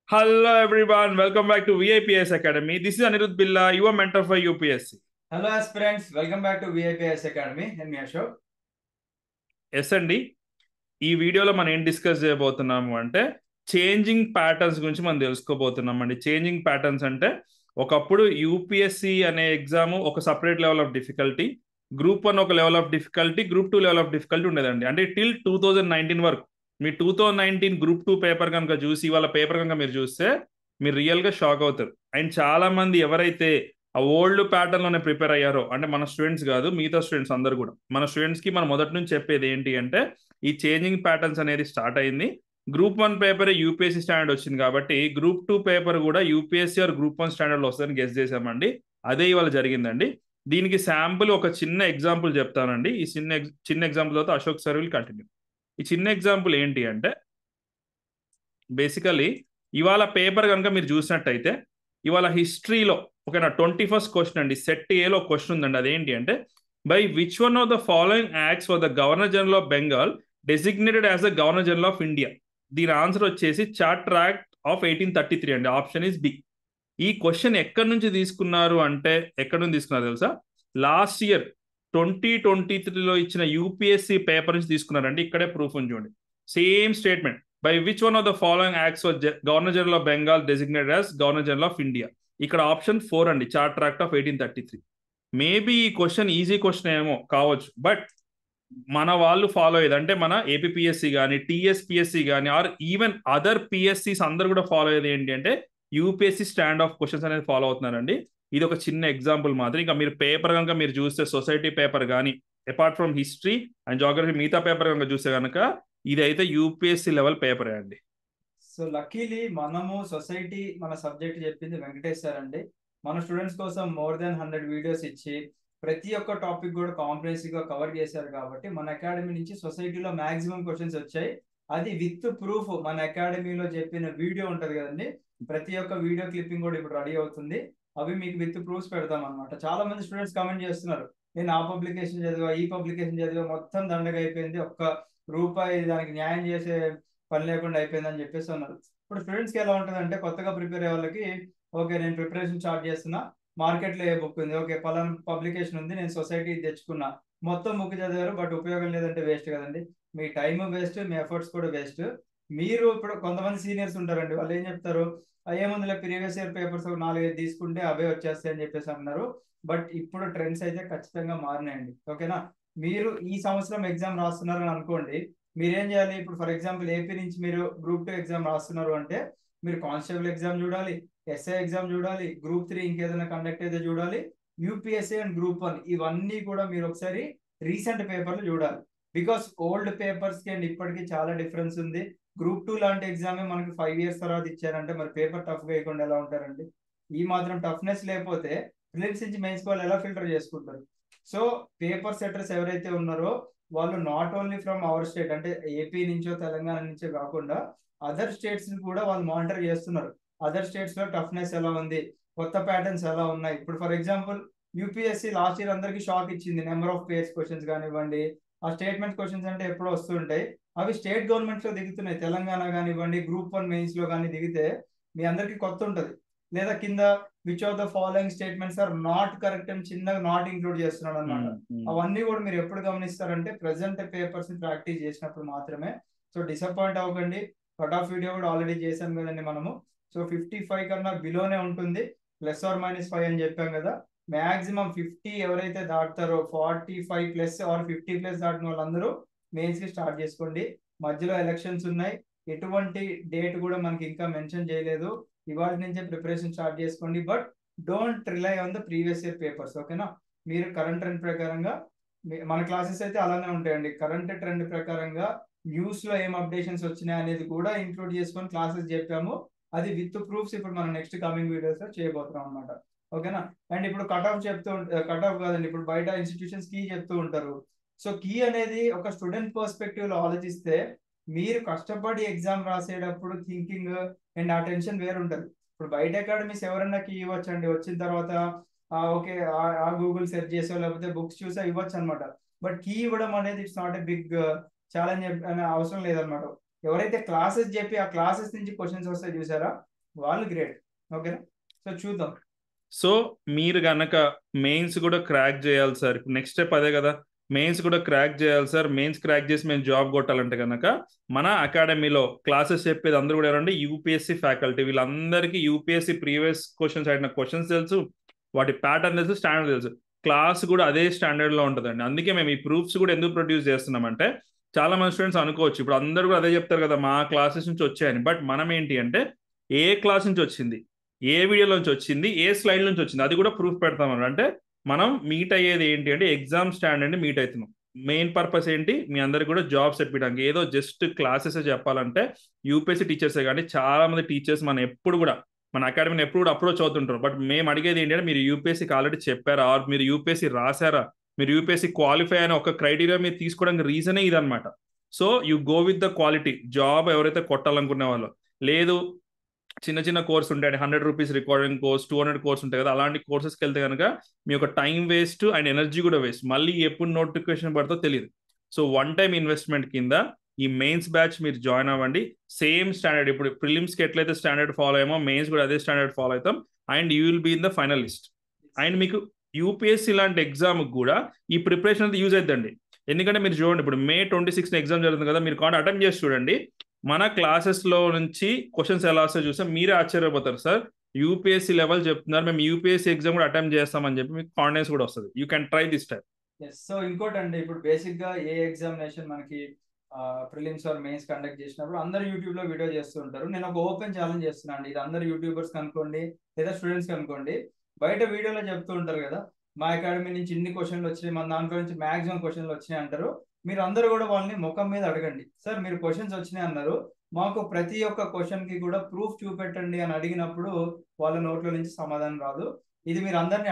Hello everyone, welcome back to VIPS Academy. This is Anirudh Billa, your mentor for UPSC. Hello aspirants, welcome back to VIPS Academy. And me Ashok. Yes అండి, ఈ వీడియోలో మనం ఏం discuss చేయబోతున్నాము అంటే changing patterns గురించి మనం తెలుసుకోబోతున్నాం అండి. చేంజింగ్ ప్యాటర్న్స్ అంటే ఒకప్పుడు యూపీఎస్సి అనే ఎగ్జామ్ ఒక separate level of difficulty, group 1 ఒక level of difficulty, group 2 level of difficulty ఉండేదండి. అంటే టిల్ 2019 వరకు. మీ 2019 గ్రూప్ 2 పేపర్ కనుక చూసి వాళ్ళ పేపర్ కనుక మీరు చూస్తే మీరు రియల్గా షాక్ అవుతారు. అండ్ చాలా మంది ఎవరైతే ఆ ఓల్డ్ ప్యాటర్న్ లోనే ప్రిపేర్ అయ్యారో, అంటే మన స్టూడెంట్స్ కాదు, మిగతా స్టూడెంట్స్ అందరు కూడా, మన స్టూడెంట్స్ కి మనం మొదటి నుంచి చెప్పేది ఏంటి అంటే ఈ చేంజింగ్ ప్యాటర్న్స్ అనేది స్టార్ట్ అయింది. గ్రూప్ 1 పేపర్ యూపీఎస్సీ స్టాండర్డ్ వచ్చింది కాబట్టి గ్రూప్ 2 పేపర్ కూడా యూపీఎస్సీ ఆర్ గ్రూప్ 1 స్టాండర్డ్ లో వస్తుందని గెస్ చేసామండి. అదే ఇవాళ జరిగిందండి. దీనికి శాంపుల్ ఒక చిన్న ఎగ్జాంపుల్ చెప్తానండి. ఈ చిన్న ఎగ్జాంపుల్ తర్వాత అశోక్ సార్ విల్ కంటిన్యూ. ఈ చిన్న ఎగ్జాంపుల్ ఏంటి అంటే బేసికలీ ఇవాళ పేపర్ కనుక మీరు చూసినట్టయితే ఇవాళ హిస్టరీలో ఓకేనా 21st క్వశ్చన్ అండి. సెట్ ఏలో క్వశ్చన్ ఉందండి. అదేంటి అంటే by which one of the following acts for the governor general of Bengal designated as the governor general of India. దీని ఆన్సర్ వచ్చేసి చార్టర్ యాక్ట్ ఆఫ్ 1833 అండి. Option is B. ఈ క్వశ్చన్ ఎక్కడి నుంచి తీసుకున్నారు అంటే ఎక్కడి నుంచి తీసుకున్నారు తెలుసా? లాస్ట్ ఇయర్ 2023లో ఇచ్చిన యూపీఎస్సీ పేపర్ నుంచి తీసుకున్నారండి. ఇక్కడే ప్రూఫ్ ఉంది చూడండి. Same statement. By which one of the following acts for governor general of Bengal designated as governor general of India. ఇక్కడ ఆప్షన్ 4 అండి, చార్టర్ యాక్ట్ ఆఫ్ 1833. మేబీ ఈ క్వశ్చన్ ఈజీ క్వశ్చన్ ఏమో కావచ్చు, బట్ మన వాళ్ళు ఫాలో అయ్యేది అంటే మన ఏపీఎస్సి కానీ టీఎస్పిఎస్సి కానీ ఆర్ ఈవెన్ అదర్ పిఎస్సిస్ అందరు కూడా ఫాలో అయ్యేది ఏంటి అంటే యూపీఎస్సి స్టాండ్ ఆఫ్ క్వశ్చన్స్ అనేది ఫాలో అవుతున్నారండి. ఇది ఒక చిన్న ఎగ్జాంపుల్ మాత్రం. ఇంకా మీరు పేపర్ కనుక మీరు చూస్తే సొసైటీ పేపర్ కానీ apart from history and geography మిగతా పేపర్ కనుక చూస్తే కనుక ఇదైతే యూపీఎస్సి లెవెల్ పేపరే అండి. సో లక్కీలీ మనము సొసైటీ మన సబ్జెక్ట్ చెప్పింది వెంకటేష్ సార్ అండి. మన స్టూడెంట్స్ కోసం మోర్ దెన్ 100 వీడియోస్ ఇచ్చి ప్రతి ఒక్క టాపిక్ కూడా కాంప్రహెన్సివ్ గా కవర్ చేశారు కాబట్టి మన అకాడమీ నుంచి సొసైటీలో మాక్సిమం క్వశ్చన్స్ వచ్చాయి. అది విత్ ప్రూఫ్ మన అకాడమీలో చెప్పిన వీడియో ఉంటది కదండి. ప్రతి ఒక్క వీడియో క్లిప్పింగ్ కూడా ఇప్పుడు రెడీ అవుతుంది. అవి మీకు విత్ ప్రూఫ్స్ పెడతాం అనమాట. చాలా మంది స్టూడెంట్స్ కామెంట్ చేస్తున్నారు, నేను ఆ పబ్లికేషన్ చదివా, ఈ పబ్లికేషన్ చదివా, మొత్తం దండగా అయిపోయింది, ఒక్క రూపాయి దానికి న్యాయం చేసే పని లేకుండా అయిపోయిందని చెప్పేసి అన్నారు. ఇప్పుడు స్టూడెంట్స్కి ఎలా ఉంటుంది అంటే కొత్తగా ప్రిపేర్ అయ్యే వాళ్ళకి, ఓకే నేను ప్రిపరేషన్ స్టార్ట్ చేస్తున్నా, మార్కెట్లో ఏ బుక్ ఉంది, ఓకే పలానా పబ్లికేషన్ ఉంది, నేను సొసైటీ తెచ్చుకున్నా, మొత్తం బుక్ చదివారు బట్ ఉపయోగం లేదంటే వేస్ట్ కదండి. మీ టైం వేస్ట్, మీ ఎఫర్ట్స్ కూడా వేస్ట్. మీరు ఇప్పుడు కొంతమంది సీనియర్స్ ఉంటారండి, వాళ్ళు ఏం చెప్తారు, ఏముందిలే ప్రీవియస్ ఇయర్ పేపర్స్ 4-5 తీసుకుంటే అవే వచ్చేస్తాయి అని చెప్పేసి అన్నారు. బట్ ఇప్పుడు ట్రెండ్స్ అయితే ఖచ్చితంగా మారినాయండి. ఓకేనా, మీరు ఈ సంవత్సరం ఎగ్జామ్ రాస్తున్నారని అనుకోండి, మీరేం చేయాలి, ఇప్పుడు ఫర్ ఎగ్జాంపుల్ ఏపీ నుంచి మీరు గ్రూప్ 2 ఎగ్జామ్ రాస్తున్నారు అంటే మీరు కానిస్టేబుల్ ఎగ్జామ్ చూడాలి, ఎస్ఐ ఎగ్జామ్ చూడాలి, గ్రూప్ 3 ఇంకేదైనా కండక్ట్ అయితే చూడాలి, యూపీఎస్సీ అండ్ గ్రూప్ 1 ఇవన్నీ కూడా మీరు ఒకసారి రీసెంట్ పేపర్లు చూడాలి. బికాస్ ఓల్డ్ పేపర్స్ కి అండ్ ఇప్పటికీ చాలా డిఫరెన్స్ ఉంది. గ్రూప్ 2 లాంటి ఎగ్జామే మనకి 5 years తర్వాత ఇచ్చారంటే మరి పేపర్ టఫ్ గా వేయకుండా ఎలా ఉంటారండి? ఈ మాత్రం టఫ్నెస్ లేకపోతే ప్రిలిమ్స్ నుంచి మెయిన్స్ వాళ్ళు ఎలా ఫిల్టర్ చేసుకుంటారు? సో పేపర్ సెట్టర్స్ ఎవరైతే ఉన్నారో వాళ్ళు not only from our state, అంటే ఏపీ నుంచో తెలంగాణ నుంచో కాకుండా అదర్ స్టేట్స్ ని కూడా వాళ్ళు మానిటర్ చేస్తున్నారు. అదర్ స్టేట్స్ లో టఫ్నెస్ ఎలా ఉంది, కొత్త ప్యాటర్న్స్ ఎలా ఉన్నాయి. ఇప్పుడు for example UPSC last year అందరికి షాక్ ఇచ్చింది, నెంబర్ ఆఫ్ పేర్స్ క్వశ్చన్స్ కానివ్వండి, ఆ స్టేట్మెంట్ క్వశ్చన్స్ అంటే ఎప్పుడో వస్తుంటాయి, అవి స్టేట్ గవర్నమెంట్స్ లో దిగుతున్నాయి. తెలంగాణ కానివ్వండి, గ్రూప్ 1 మెయిన్స్ లో కానీ దిగితే మీ అందరికి కొత్త ఉంటది. లేదా కింద which of the following statements are not correct అని చిన్నగా నాట్ ఇంక్లూడ్ చేస్తున్నాడు అనమాట. అవన్నీ కూడా మీరు ఎప్పుడు గమనిస్తారంటే ప్రెసెంట్ పేపర్స్ ని ప్రాక్టీస్ చేసినప్పుడు మాత్రమే. సో డిసప్పాయింట్ అవ్వకండి. కట్ ఆఫ్ వీడియో కూడా ఆల్రెడీ చేసాం కదండి మనము. సో 55 కన్నా బిలోనే ఉంటుంది, +or -5 అని చెప్పాం కదా. మాక్సిమం 50 ఎవరైతే దాటుతారో, 45+ ఆర్ 50+ దాటిన వాళ్ళందరూ మెయిన్స్ కి స్టార్ట్ చేసుకోండి. మధ్యలో ఎలక్షన్స్ ఉన్నాయి, ఎటువంటి డేట్ కూడా మనకి ఇంకా మెన్షన్ చేయలేదు. ఇవాళ నుంచే ప్రిపరేషన్ స్టార్ట్ చేసుకోండి. But don't rely on the previous year papers. ఓకేనా, మీరు కరెంట్ ట్రెండ్ ప్రకారంగా మన క్లాసెస్ అయితే అలానే ఉంటాయండి. కరెంట్ ట్రెండ్ ప్రకారంగా న్యూస్ లో ఏం అప్డేషన్స్ వచ్చినాయి అనేది కూడా ఇంక్లూడ్ చేసుకొని క్లాసెస్ చెప్పాము. అది విత్ ప్రూఫ్స్ ఇప్పుడు మనం నెక్స్ట్ కమింగ్ వీడియోస్ లో చేయబోతున్నాం అనమాట. ఓకేనా, అండ్ ఇప్పుడు కట్ ఆఫ్ కట్ ఆఫ్ కాదండి, ఇప్పుడు బయట ఇన్స్టిట్యూషన్స్ కీ చెప్తూ ఉంటారు. సో కీ అనేది ఒక స్టూడెంట్ పర్స్పెక్టివ్ లో ఆలోచిస్తే మీరు కష్టపడి ఎగ్జామ్ రాసేటప్పుడు థింకింగ్ అండ్ ఆ టెన్షన్ వేరు ఉంటుంది. ఇప్పుడు బయట అకాడమీస్ ఎవరన్నా కీ ఇవ్వచ్చు అండి, వచ్చిన తర్వాత ఓకే ఆ గూగుల్ సెర్చ్ చేసో లేకపోతే బుక్స్ చూసో ఇవ్వచ్చు అనమాట. బట్ కీ ఇవ్వడం అనేది it's not a big challenge అనే అవసరం లేదనమాట. ఎవరైతే క్లాసెస్ చెప్పి ఆ క్లాసెస్ నుంచి క్వశ్చన్స్ వస్తాయి చూసారా, వాళ్ళు గ్రేట్. ఓకేనా, సో చూద్దాం. సో మీరు గనక మెయిన్స్ కూడా క్రాక్ చేయాలి సార్, నెక్స్ట్ స్టెప్ అదే కదా, మెయిన్స్ కూడా క్రాక్ చేయాలి సార్, మెయిన్స్ క్రాక్ చేసి మేము జాబ్ కొట్టాలంటే కనుక మన అకాడమీలో క్లాసెస్ చెప్పేది అందరూ కూడా ఎవరంటే యూపీఎస్సీ ఫ్యాకల్టీ. వీళ్ళందరికీ యూపీఎస్సీ ప్రీవియస్ క్వశ్చన్స్ అడిగిన క్వశ్చన్స్ తెలుసు, వాటి ప్యాటర్న్ తెలుసు, స్టాండర్డ్ తెలుసు, క్లాస్ కూడా అదే స్టాండర్డ్లో ఉంటుందండి. అందుకే మేము ఈ ప్రూఫ్స్ కూడా ఎందుకు ప్రొడ్యూస్ చేస్తున్నామంటే చాలా మంది స్టూడెంట్స్ అనుకోవచ్చు ఇప్పుడు అందరూ కూడా అదే చెప్తారు కదా మా క్లాసెస్ నుంచి వచ్చాయని. బట్ మనం ఏంటి అంటే ఏ క్లాస్ నుంచి వచ్చింది, ఏ వీడియో నుంచి వచ్చింది, ఏ స్లైడ్ నుంచి వచ్చింది, అది కూడా ప్రూఫ్ పెడతామని. అంటే మనం మీట్ అయ్యేది ఏంటి అంటే ఎగ్జామ్ స్టాండర్డ్ని మీట్ అవుతున్నాం. మెయిన్ పర్పస్ ఏంటి, మీ అందరికి కూడా జాబ్స్ తెప్పించడానికి. ఏదో జస్ట్ క్లాసెస్ చెప్పాలంటే యూపీఎస్సీ టీచర్సే కానీ చాలా మంది టీచర్స్ మన ఎప్పుడు కూడా మన అకాడమీని ఎప్పుడు కూడా అప్రోచ్ అవుతుంటారు. బట్ మేము అడిగేది ఏంటంటే మీరు యూపీఎస్సీకి ఆల్రెడీ చెప్పారా, ఆర్ మీరు యూపీఎస్సీ రాశారా, మీరు యూపీఎస్సీ క్వాలిఫై అనే ఒక క్రైటీరియా మీరు తీసుకోవడానికి రీజనే ఇదనమాట. So you go with the quality job ఎవరైతే కొట్టాలనుకునే వాళ్ళు. లేదు చిన్న చిన్న కోర్స్ ఉంటాయి, 100 రూపీస్ రికార్డింగ్ కోర్స్, 200 కోర్స్ ఉంటాయి కదా, అలాంటి కోర్సెస్కి వెళ్తే కనుక మీ యొక్క టైం వేస్ట్ అండ్ ఎనర్జీ కూడా వేస్ట్, మళ్ళీ ఎప్పుడు నోటిఫికేషన్ పడుతుందో తెలియదు. సో వన్ టైం ఇన్వెస్ట్మెంట్ కింద ఈ మెయిన్స్ బ్యాచ్ మీరు జాయిన్ అవ్వండి. సేమ్ స్టాండర్డ్, ఇప్పుడు ప్రిలిమ్స్కి ఎట్లయితే స్టాండర్డ్ ఫాలో అయ్యామో మెయిన్స్ కూడా అదే స్టాండర్డ్ ఫాలో అవుతాం. And you will be in the finalist. And మీకు యూపీఎస్సీ లాంటి ఎగ్జామ్కి కూడా ఈ ప్రిపరేషన్ అయితే యూజ్ అవుతుందండి. ఎందుకంటే మీరు చూడండి ఇప్పుడు May 26 ఎగ్జామ్ జరుగుతుంది కదా, మీరు కాంటే అటెంప్ట్ చేసి చూడండి. మన క్లాసెస్లో నుంచి క్వశ్చన్స్ ఎలా వస్తాయో చూస్తే మీరే ఆశ్చర్యపోతారు. సార్ యూపీఎస్సీ లెవెల్ చెప్తున్నారు, మేము యూపీఎస్సీ ఎగ్జామ్ కూడా అటెంప్ట్ చేస్తామని చెప్పి మీకు కాన్ఫిడెన్స్ కూడా వస్తుంది. You can try this type. So ఇంకోటి అండి, ఇప్పుడు బేసిక్ గా ఏ ఎగ్జామినేషన్ మనకి ప్రిలిమ్స్ ఆర్ మెయిన్స్ కండక్ట్ చేసినప్పుడు అందరు యూట్యూబ్ లో వీడియో చేస్తూ ఉంటారు. నేను ఒక ఓపెన్ ఛాలెంజ్ చేస్తున్నాను అండి, ఇది అందరు యూట్యూబర్స్ కనుకోండి లేదా స్టూడెంట్స్ కనుకోండి, బయట వీడియోలో చెప్తూ ఉంటారు కదా మా అకాడమీ నుంచి ఇన్ని క్వశ్చన్లు వచ్చినాయి, మన దాంట్లో నుంచి మాక్సిమం క్వశ్చన్లు వచ్చినాయి అంటారు. మీరు అందరూ కూడా వాళ్ళని ముఖం మీద అడగండి, సార్ మీరు క్వశ్చన్స్ వచ్చినాయి అన్నారు, మాకు ప్రతి ఒక్క క్వశ్చన్ కి కూడా ప్రూఫ్ చూపెట్టండి అని అడిగినప్పుడు వాళ్ళ నోట్ల నుంచి సమాధానం రాదు. ఇది మీరు అందరినీ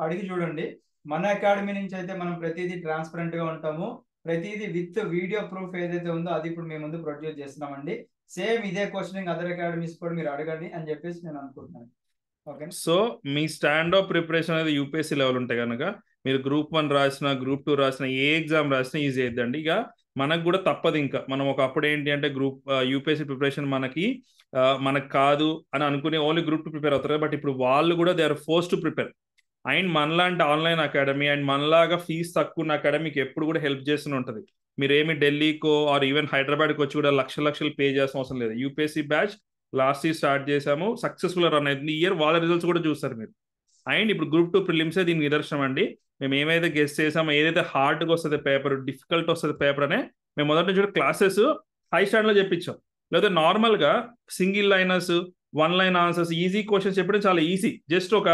అడిగి చూడండి. మన అకాడమీ నుంచి అయితే మనం ప్రతిదీ ట్రాన్స్పరెంట్ గా ఉంటాము, ప్రతిదీ విత్ వీడియో ప్రూఫ్ ఏదైతే ఉందో అది ఇప్పుడు మేము ముందు ప్రొడ్యూస్ చేస్తున్నామండి. సేమ్ ఇదే క్వశ్చనింగ్ అదర్ అకాడమీస్ కూడా మీరు అడగండి అని చెప్పేసి నేను అనుకుంటున్నాను. Okay, so me stand of preparation అనేది యూపీఎస్సీ లెవెల్ ఉంటే కనుక మీరు Group 1 రాసిన, Group 2 రాసిన, ఏ ఎగ్జామ్ రాసినా ఈజీ అయిద్దండి. ఇక మనకు కూడా తప్పదు. ఇంకా మనం ఒకప్పుడు ఏంటి అంటే యూపీఎస్సీ ప్రిపరేషన్ మనకు కాదు అని అనుకుని ఓన్లీ Group 2 ప్రిపేర్ అవుతారు. బట్ ఇప్పుడు వాళ్ళు కూడా they are force to prepare. And మనలాంటి ఆన్లైన్ అకాడమీ అండ్ మనలాగా ఫీజు తక్కువ ఉన్న అకాడమీకి ఎప్పుడు కూడా హెల్ప్ చేస్తూనే ఉంటుంది. మీరేమి ఢిల్లీకో ఆర్ ఈవెన్ హైదరాబాద్కి వచ్చి కూడా లక్షలు పే చేయాల్సిన అవసరం లేదు. UPSC batch last year start చేసాము, సక్సెస్ఫుల్ రన్ అవుతుంది. ఈ ఇయర్ వాళ్ళ రిజల్ట్స్ కూడా చూస్తారు మీరు. అండ్ ఇప్పుడు Group 2 ప్రిలిమ్సే దీనికి నిదర్శనం అండి. మేము ఏమైతే గెస్ట్ చేసామో, ఏదైతే హార్డ్గా వస్తుంది పేపర్, డిఫికల్ట్ వస్తుంది పేపర్ అనే మేము మొదటి నుంచి కూడా క్లాసెస్ హై స్టాండర్డ్లో చెప్పించాం. లేదా నార్మల్గా single liners, 1 line answers, easy questions చెప్పడం చాలా ఈజీ. జస్ట్ ఒక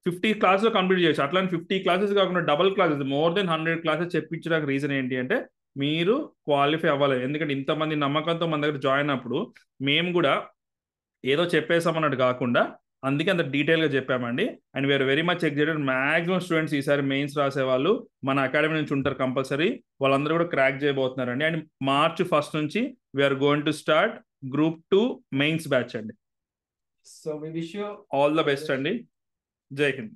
50 క్లాసులో కంప్లీట్ చేయొచ్చు. అట్లాంటి 50 క్లాసెస్ కాకుండా double classes, more than 100 classes చెప్పించడానికి రీజన్ ఏంటి అంటే మీరు క్వాలిఫై అవ్వాలి. ఎందుకంటే ఇంతమంది నమ్మకంతో మన దగ్గర జాయిన్ అప్పుడు మేము కూడా ఏదో చెప్పేసామన్నట్టు కాకుండా అందుకే అంత డీటెయిల్గా చెప్పామండి. And we are very much excited. Maximum students ఈసారి మెయిన్స్ రాసే వాళ్ళు మన అకాడమీ నుంచి ఉంటారు కంపల్సరీ. వాళ్ళందరూ కూడా క్రాక్ చేయబోతున్నారండి. అండ్ March 1 నుంచి we are going to start Group 2 mains batch అండి. So we wish you all the best అండి. జై హింద్.